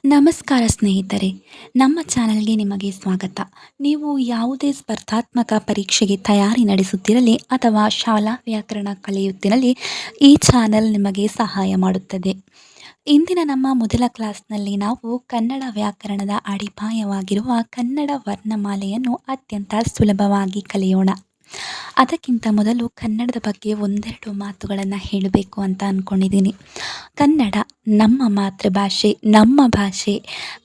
ನಮಸ್ಕಾರ ಸ್ನೇಹಿತರೆ, ನಮ್ಮ ಚಾನಲ್ಗೆ ನಿಮಗೆ ಸ್ವಾಗತ. ನೀವು ಯಾವುದೇ ಸ್ಪರ್ಧಾತ್ಮಕ ಪರೀಕ್ಷೆಗೆ ತಯಾರಿ ನಡೆಸುತ್ತಿರಲಿ ಅಥವಾ ಶಾಲಾ ವ್ಯಾಕರಣ ಕಲಿಯುತ್ತಿರಲಿ, ಈ ಚಾನಲ್ ನಿಮಗೆ ಸಹಾಯ ಮಾಡುತ್ತದೆ. ಇಂದಿನ ನಮ್ಮ ಮೊದಲ ಕ್ಲಾಸ್ನಲ್ಲಿ ನಾವು ಕನ್ನಡ ವ್ಯಾಕರಣದ ಅಡಿಪಾಯವಾಗಿರುವ ಕನ್ನಡ ವರ್ಣಮಾಲೆಯನ್ನು ಅತ್ಯಂತ ಸುಲಭವಾಗಿ ಕಲಿಯೋಣ. ಅದಕ್ಕಿಂತ ಮೊದಲು ಕನ್ನಡದ ಬಗ್ಗೆ ಒಂದೆರಡು ಮಾತುಗಳನ್ನು ಹೇಳಬೇಕು ಅಂತ ಅಂದ್ಕೊಂಡಿದ್ದೀನಿ. ಕನ್ನಡ ನಮ್ಮ ಮಾತೃಭಾಷೆ, ನಮ್ಮ ಭಾಷೆ.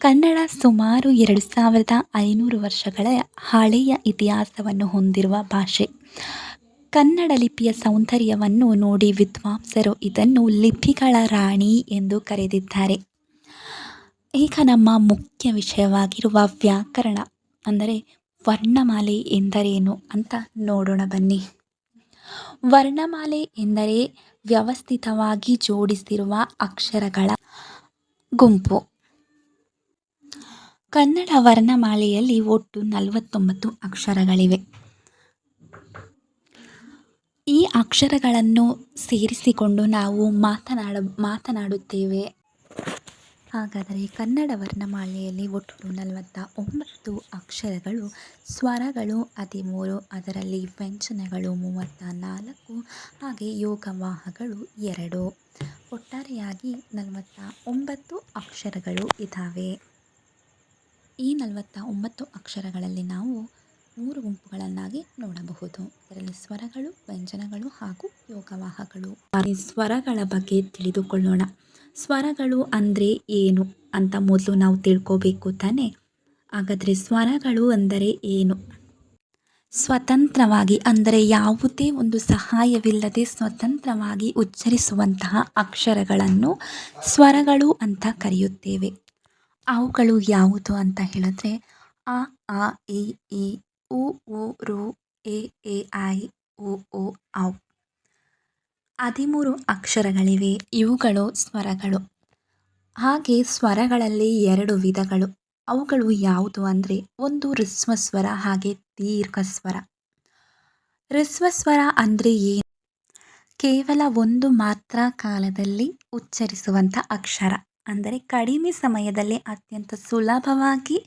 ಕನ್ನಡ ಸುಮಾರು 2500 ವರ್ಷಗಳ ಹಳೆಯ ಇತಿಹಾಸವನ್ನು ಹೊಂದಿರುವ ಭಾಷೆ. ಕನ್ನಡ ಲಿಪಿಯ ಸೌಂದರ್ಯವನ್ನು ನೋಡಿ ವಿದ್ವಾಂಸರು ಇದನ್ನು ಲಿಪಿಗಳ ರಾಣಿ ಎಂದು ಕರೆದಿದ್ದಾರೆ. ಈಗ ನಮ್ಮ ಮುಖ್ಯ ವಿಷಯವಾಗಿರುವ ವ್ಯಾಕರಣ ಅಂದರೆ ವರ್ಣಮಾಲೆ ಎಂದರೇನು ಅಂತ ನೋಡೋಣ ಬನ್ನಿ. ವರ್ಣಮಾಲೆ ಎಂದರೆ ವ್ಯವಸ್ಥಿತವಾಗಿ ಜೋಡಿಸಿರುವ ಅಕ್ಷರಗಳ ಗುಂಪು. ಕನ್ನಡ ವರ್ಣಮಾಲೆಯಲ್ಲಿ ಒಟ್ಟು 49 ಅಕ್ಷರಗಳಿವೆ. ಈ ಅಕ್ಷರಗಳನ್ನು ಸೇರಿಸಿಕೊಂಡು ನಾವು ಮಾತನಾಡುತ್ತೇವೆ. ಹಾಗಾದರೆ ಕನ್ನಡ ವರ್ಣಮಾಲೆಯಲ್ಲಿ ಒಟ್ಟು 49 ಅಕ್ಷರಗಳು, ಸ್ವರಗಳು 13, ಅದರಲ್ಲಿ ವ್ಯಂಜನಗಳು 34, ಹಾಗೆ ಯೋಗವಾಹಗಳು 2. ಒಟ್ಟಾರೆಯಾಗಿ 49 ಅಕ್ಷರಗಳು ಇದ್ದಾವೆ. ಈ 49 ಅಕ್ಷರಗಳಲ್ಲಿ ನಾವು 3 ಗುಂಪುಗಳನ್ನಾಗಿ ನೋಡಬಹುದು. ಅದರಲ್ಲಿ ಸ್ವರಗಳು, ವ್ಯಂಜನಗಳು ಹಾಗೂ ಯೋಗವಾಹಗಳು. ಸ್ವರಗಳ ಬಗ್ಗೆ ತಿಳಿದುಕೊಳ್ಳೋಣ. ಸ್ವರಗಳು ಅಂದರೆ ಏನು ಅಂತ ಮೊದಲು ನಾವು ತಿಳ್ಕೋಬೇಕು ತಾನೆ. ಹಾಗಾದರೆ ಸ್ವರಗಳು ಅಂದರೆ ಏನು? ಸ್ವತಂತ್ರವಾಗಿ ಅಂದರೆ ಯಾವುದೇ ಒಂದು ಸಹಾಯವಿಲ್ಲದೆ ಸ್ವತಂತ್ರವಾಗಿ ಉಚ್ಚರಿಸುವಂತಹ ಅಕ್ಷರಗಳನ್ನು ಸ್ವರಗಳು ಅಂತ ಕರೆಯುತ್ತೇವೆ. ಅವುಗಳು ಯಾವುದು ಅಂತ ಹೇಳಿದ್ರೆ ಅ, ಆ, ಇ, ಈ, ಉ, ಋ, ಎ, ಐ, ಓ, ಔ. 13 ಅಕ್ಷರಗಳಿವೆ. ಇವುಗಳು ಸ್ವರಗಳು. ಹಾಗೆ ಸ್ವರಗಳಲ್ಲಿ 2 ವಿಧಗಳು. ಅವುಗಳು ಯಾವುದು ಅಂದರೆ ಒಂದು ಹ್ರಸ್ವ ಸ್ವರ ಹಾಗೆ ದೀರ್ಘ ಸ್ವರ. ಹ್ರಸ್ವ ಸ್ವರ ಅಂದರೆ ಏನು? ಕೇವಲ ಒಂದು ಮಾತ್ರ ಕಾಲದಲ್ಲಿ ಉಚ್ಚರಿಸುವಂಥ ಅಕ್ಷರ, ಅಂದರೆ ಕಡಿಮೆ ಸಮಯದಲ್ಲಿ ಅತ್ಯಂತ ಸುಲಭವಾಗಿ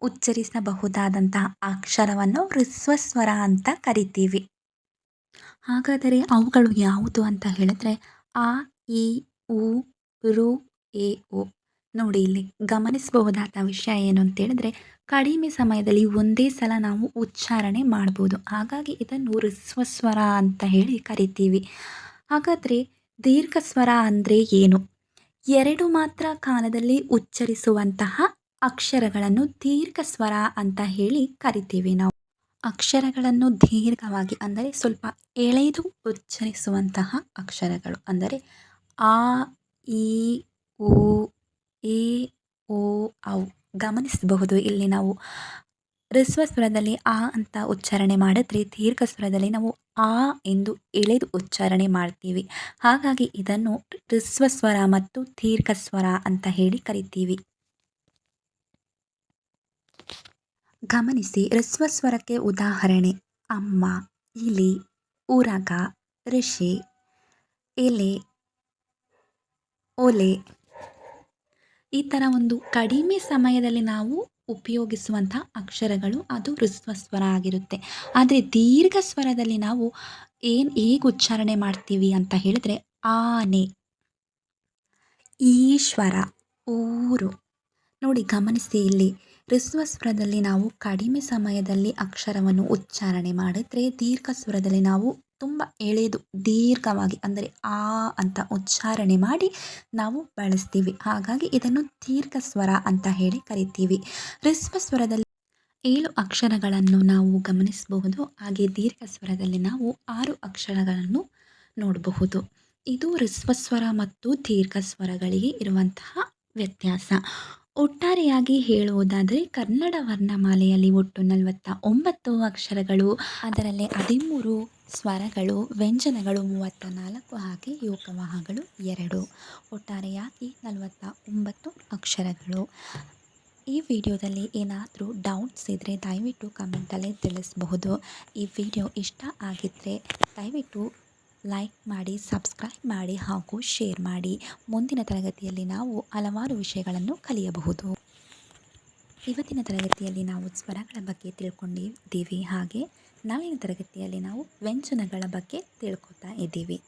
ಉಚ್ಚರಿಸಬಹುದಾದಂತಹ ಅಕ್ಷರವನ್ನು ಹ್ರಸ್ವ ಸ್ವರ ಅಂತ ಕರಿತೀವಿ. ಹಾಗಾದರೆ ಅವುಗಳು ಯಾವುದು ಅಂತ ಹೇಳಿದ್ರೆ ಆ, ಇ, ಉ, ಋ, ಎ, ಓ. ನೋಡಿ, ಇಲ್ಲಿ ಗಮನಿಸಬಹುದಾದ ವಿಷಯ ಏನು ಅಂತೇಳಿದ್ರೆ ಕಡಿಮೆ ಸಮಯದಲ್ಲಿ ಒಂದೇ ಸಲ ನಾವು ಉಚ್ಚಾರಣೆ ಮಾಡ್ಬೋದು. ಹಾಗಾಗಿ ಇದನ್ನು ಹ್ರಸ್ವ ಸ್ವರ ಅಂತ ಹೇಳಿ ಕರಿತೀವಿ. ಹಾಗಾದರೆ ದೀರ್ಘ ಸ್ವರ ಅಂದರೆ ಏನು? 2 ಮಾತ್ರ ಕಾಲದಲ್ಲಿ ಉಚ್ಚರಿಸುವಂತಹ ಅಕ್ಷರಗಳನ್ನು ದೀರ್ಘ ಸ್ವರ ಅಂತ ಹೇಳಿ ಕರಿತೀವಿ ನಾವು. ಅಕ್ಷರಗಳನ್ನು ದೀರ್ಘವಾಗಿ ಅಂದರೆ ಸ್ವಲ್ಪ ಎಳೆದು ಉಚ್ಚರಿಸುವಂತಹ ಅಕ್ಷರಗಳು ಅಂದರೆ ಆ, ಈ, ಉ, ಎ, ಓ, ಔ. ಗಮನಿಸಬಹುದು, ಇಲ್ಲಿ ನಾವು ಹ್ರಸ್ವ ಸ್ವರದಲ್ಲಿ ಆ ಅಂತ ಉಚ್ಚಾರಣೆ ಮಾಡಿದ್ರೆ ದೀರ್ಘ ಸ್ವರದಲ್ಲಿ ನಾವು ಆ ಎಂದು ಎಳೆದು ಉಚ್ಚಾರಣೆ ಮಾಡ್ತೀವಿ. ಹಾಗಾಗಿ ಇದನ್ನು ಹ್ರಸ್ವ ಸ್ವರ ಮತ್ತು ದೀರ್ಘ ಸ್ವರ ಅಂತ ಹೇಳಿ ಕರಿತೀವಿ. ಗಮನಿಸಿ, ಹ್ರಸ್ವ ಸ್ವರಕ್ಕೆ ಉದಾಹರಣೆ ಅಮ್ಮ, ಇಲಿ, ಉರಗ, ಋಷಿ, ಎಲೆ, ಒಲೆ. ಈ ಥರ ಒಂದು ಕಡಿಮೆ ಸಮಯದಲ್ಲಿ ನಾವು ಉಪಯೋಗಿಸುವಂಥ ಅಕ್ಷರಗಳು ಅದು ಹ್ರಸ್ವ ಸ್ವರ ಆಗಿರುತ್ತೆ. ಆದರೆ ದೀರ್ಘ ಸ್ವರದಲ್ಲಿ ನಾವು ಹೇಗೆ ಉಚ್ಚಾರಣೆ ಮಾಡ್ತೀವಿ ಅಂತ ಹೇಳಿದ್ರೆ ಆನೆ, ಈಶ್ವರ, ಊರು. ನೋಡಿ, ಗಮನಿಸಿ, ಇಲ್ಲಿ ಹ್ರಸ್ವ ಸ್ವರದಲ್ಲಿ ನಾವು ಕಡಿಮೆ ಸಮಯದಲ್ಲಿ ಅಕ್ಷರವನ್ನು ಉಚ್ಚಾರಣೆ ಮಾಡಿದ್ರೆ ದೀರ್ಘ ಸ್ವರದಲ್ಲಿ ನಾವು ತುಂಬ ಎಳೆದು ದೀರ್ಘವಾಗಿ ಅಂದರೆ ಆ ಅಂತ ಉಚ್ಚಾರಣೆ ಮಾಡಿ ನಾವು ಬಳಸ್ತೀವಿ. ಹಾಗಾಗಿ ಇದನ್ನು ದೀರ್ಘ ಸ್ವರ ಅಂತ ಹೇಳಿ ಕರಿತೀವಿ. ಹ್ರಸ್ವ ಸ್ವರದಲ್ಲಿ 7 ಅಕ್ಷರಗಳನ್ನು ನಾವು ಗಮನಿಸಬಹುದು. ಹಾಗೆ ದೀರ್ಘ ಸ್ವರದಲ್ಲಿ ನಾವು 6 ಅಕ್ಷರಗಳನ್ನು ನೋಡಬಹುದು. ಇದು ಹ್ರಸ್ವ ಸ್ವರ ಮತ್ತು ದೀರ್ಘ ಸ್ವರಗಳಿಗೆ ಇರುವಂತಹ ವ್ಯತ್ಯಾಸ. ಒಟ್ಟಾರೆಯಾಗಿ ಹೇಳುವುದಾದರೆ ಕನ್ನಡ ವರ್ಣಮಾಲೆಯಲ್ಲಿ ಒಟ್ಟು 49 ಅಕ್ಷರಗಳು, ಅದರಲ್ಲಿ 13 ಸ್ವರಗಳು, ವ್ಯಂಜನಗಳು 34, ಹಾಗೆ ಯೋಗವಾಹಗಳು 2. ಒಟ್ಟಾರೆಯಾಗಿ 49 ಅಕ್ಷರಗಳು. ಈ ವಿಡಿಯೋದಲ್ಲಿ ಏನಾದರೂ ಡೌಟ್ಸ್ ಇದ್ದರೆ ದಯವಿಟ್ಟು ಕಮೆಂಟಲ್ಲಿ ತಿಳಿಸಬಹುದು. ಈ ವಿಡಿಯೋ ಇಷ್ಟ ಆಗಿದ್ದರೆ ದಯವಿಟ್ಟು ಲೈಕ್ ಮಾಡಿ, ಸಬ್ಸ್ಕ್ರೈಬ್ ಮಾಡಿ ಹಾಗೂ ಶೇರ್ ಮಾಡಿ. ಮುಂದಿನ ತರಗತಿಯಲ್ಲಿ ನಾವು ಹಲವಾರು ವಿಷಯಗಳನ್ನು ಕಲಿಯಬಹುದು. ಇವತ್ತಿನ ತರಗತಿಯಲ್ಲಿ ನಾವು ಸ್ವರಗಳ ಬಗ್ಗೆ ತಿಳ್ಕೊಂಡಿದ್ದೀವಿ. ಹಾಗೆ ನಾಳಿನ ತರಗತಿಯಲ್ಲಿ ನಾವು ವ್ಯಂಜನಗಳ ಬಗ್ಗೆ ತಿಳ್ಕೊತಾ ಇದ್ದೀವಿ.